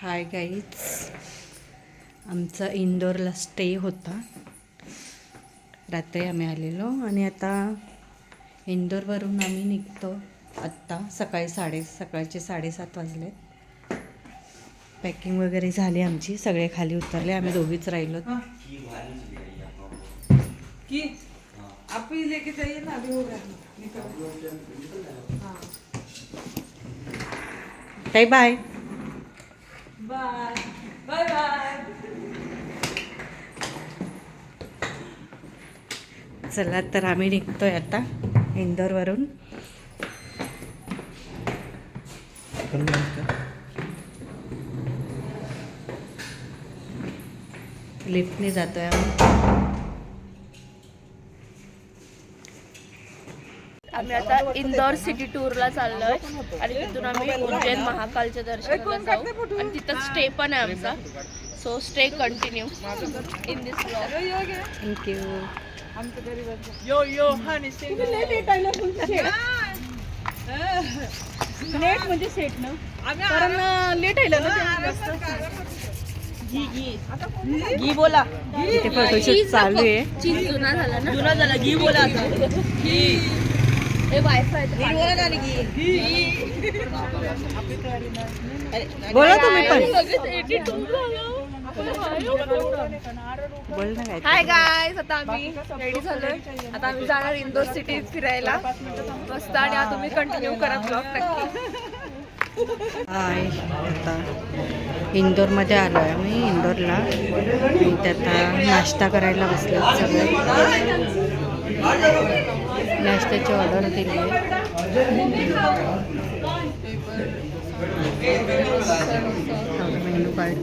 Hi guys, आमचा इंदोरला stay होता. रात्री आम्ही आलेलो आणि आता इंदोरवरून आम्ही निघतो. आत्ता सकाळचे 7:30 वाजले. पॅकिंग वगैरे झाली आमची, सगळे खाली उतरले, आम्ही दोघीच राहिलो. ताई बाय बाय बाय बाय. चला तर आम्ही निघतोय आता इंदोरवरून. लिफ्टने जातोय आम्ही आता इंदोर सिटी टूरला चाललोय आणि तिथून आम्ही उज्जैन महाकालच्या दर्शनाला जाऊ आणि तिथं स्टे पण आहे आमचा. So stay continue in this vlog. Thank you. Yo yo Honey Singh late म्हणजे सेट ना, कारण लेट आहे ना. घी बोला. इथे फोटोशूट चालू आहे. चीज जुना झाला ना, जुना झाला. घी बोला आता. घी हे वायफाय बोला ना. घी बोला तुम्ही पण. बोल ना काय. हाय गाईज, आता आम्ही रेडी झालोय. आता आम्ही जाणार इंदोर सिटी फिरायला मस्त. आणि आता तुम्ही कंटिन्यू करा ब्लॉग नक्की. हाय, आता इंदोरमध्ये आलो आहे आम्ही इंदोरला. इथे आता नाश्ता करायला बसले सगळे. नाश्त्याची ऑर्डर दिली आहे. Menu card.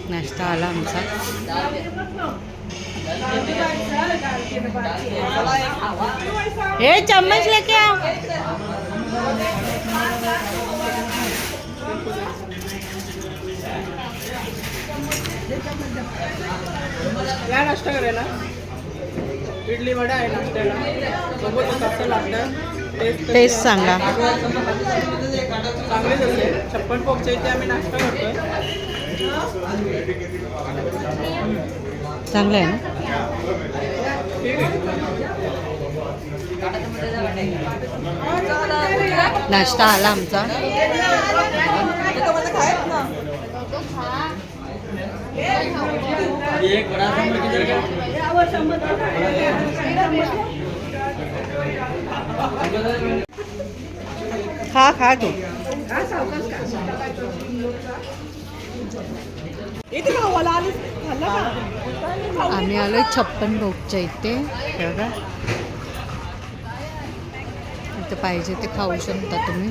नाश्ता आला आमचा. हे चम्मच लेके आओ. या नाश्ता करायला. इडली वडा आहे नाश्त्याला. सोबत कसं लागतं टेस्ट सांगा. चांगलेच असते. 56 पोकच्या इथे आम्ही नाश्ता करतोय. चांगलं आहे ना. नाश्ता आला आमचा. खा खा तू. आम्ही आलोय 56 भोगच्या इथे. बघा, इथं पाहिजे ते खाऊ शकता तुम्ही.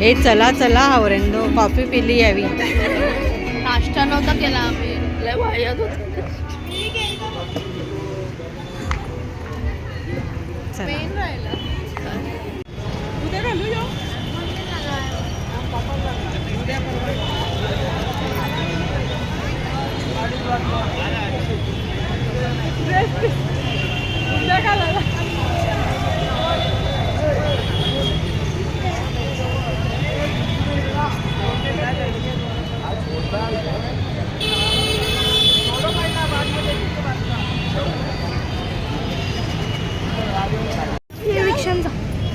हे चला चला आवरेंदो, कॉफी पिली यावी. नाश्ता नव्हता केला आम्ही, लय वायात होत. पेन राहिला. उद्या घालू यो. उद्या घालायला.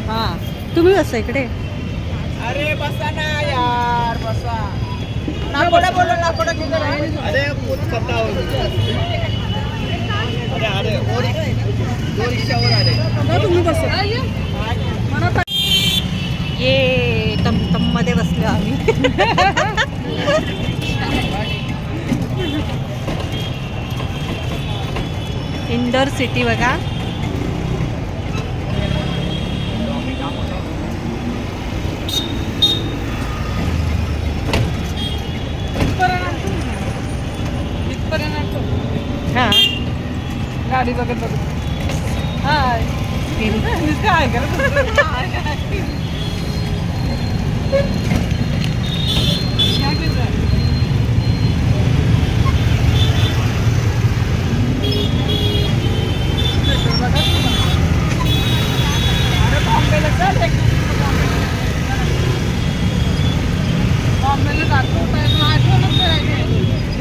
हा, तुम्ही बसा इकडे. अरे बसा ना यार, बसा. नाकोडा बोलो, नाकोडा किधर है? अरे कुछ खट्टा हो गया. अरे और दो रिक्षा और आ रहे. ना तुम्ही बसा. ये टमटम मध्ये बसलो आम्ही. इंदोर सिटी बघा. इथपर्यंत हां गाडी बघत बघत हाय काय करत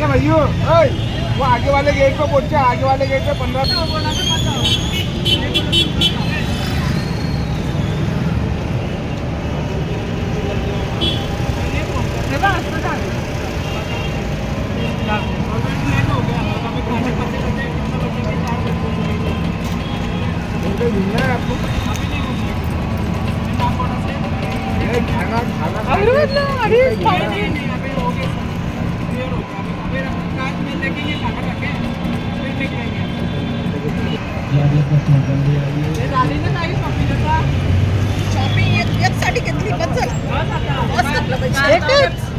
भैया वो आगे वाले गेट पे पहुंचे, आगे वाले गेट पे 15 शॉपिंग एक साठी घेतली बस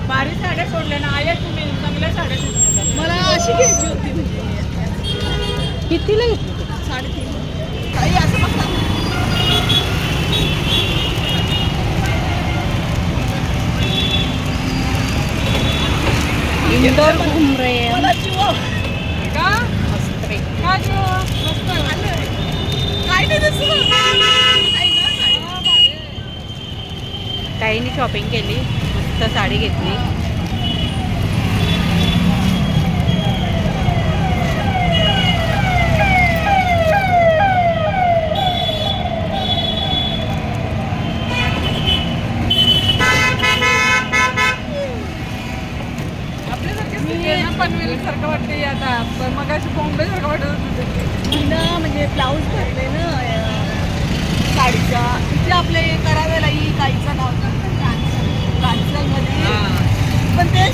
भारी साड्या सोडल्या ना आया तुम्ही चांगल्या साड्या दिसल्या मला अशी घ्यायची होती म्हणजे कितीला घेतली तू? 3.5 काही असं बघा इंदोर घूम रहे हैं मला जीव का मस्त पैकी. का जीव मस्त काय नाही दिसलं ताईने शॉपिंग केली, मस्त साडी घेतली. पनवेलसारखं वाटते आता पण मग अशी बॉम्बे सारखं वाटत होतं म्हणजे ब्लाऊज भरले ना साडीचा तिथे आपले करावेला ही ताईचं नाव कांचनमध्ये पण ते